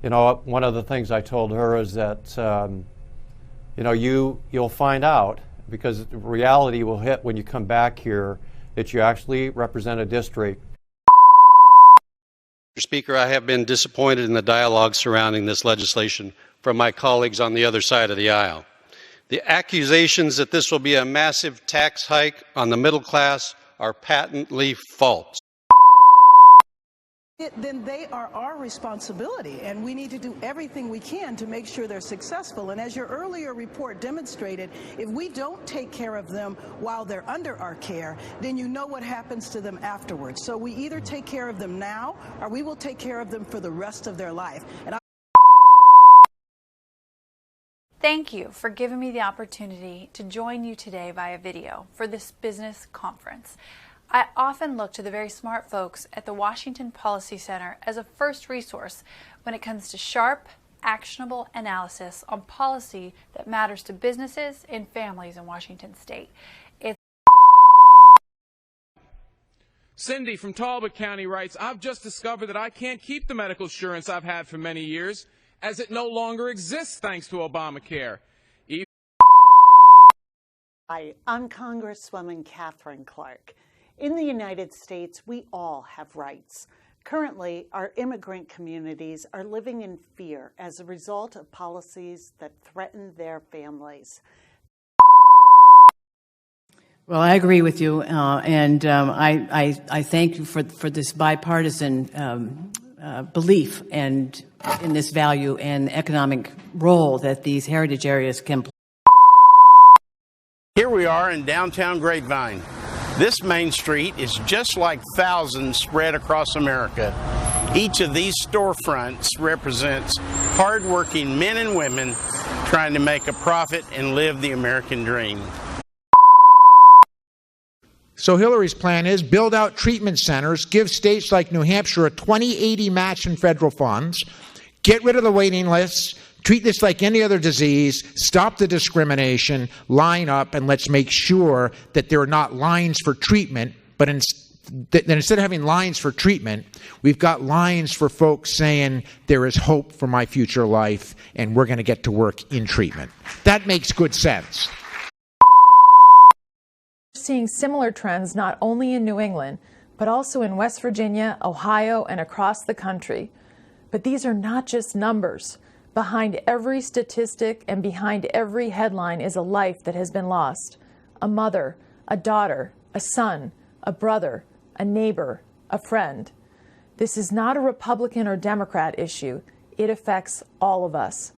You know, one of the things I told her is that, you know, you'll find out, because reality will hit when you come back here, that you actually represent a district. Mr. Speaker, I have been disappointed in the dialogue surrounding this legislation from my colleagues on the other side of the aisle. The accusations that this will be a massive tax hike on the middle class are patently false. Then they are our responsibility, and we need to do everything we can to make sure they're successful. And as your earlier report demonstrated, if we don't take care of them while they're under our care, then you know what happens to them afterwards. So we either take care of them now, or we will take care of them for the rest of their life. And Thank you for giving me the opportunity to join you today via video for this business conference. I often look to the very smart folks at the Washington Policy Center as a first resource when it comes to sharp, actionable analysis on policy that matters to businesses and families in Washington state. Cindy from Talbot County writes, I've just discovered that I can't keep the medical insurance I've had for many years, as it no longer exists thanks to Obamacare. Hi, I'm Congresswoman Catherine Clark. In the United States, we all have rights. Currently, our immigrant communities are living in fear as a result of policies that threaten their families. Well, I agree with you, and I thank you for this bipartisan belief and in this value and economic role that these heritage areas can play. Here we are in downtown Grapevine. This main street is just like thousands spread across America. Each of these storefronts represents hardworking men and women trying to make a profit and live the American dream. So Hillary's plan is build out treatment centers, give states like New Hampshire a 20/80 match in federal funds, get rid of the waiting lists, treat this like any other disease, stop the discrimination, line up, and let's make sure that there are not lines for treatment, but instead of having lines for treatment, we've got lines for folks saying there is hope for my future life and we're going to get to work in treatment. That makes good sense. Seeing similar trends not only in New England, but also in West Virginia, Ohio, and across the country. But these are not just numbers. Behind every statistic and behind every headline is a life that has been lost. A mother, a daughter, a son, a brother, a neighbor, a friend. This is not a Republican or Democrat issue. It affects all of us.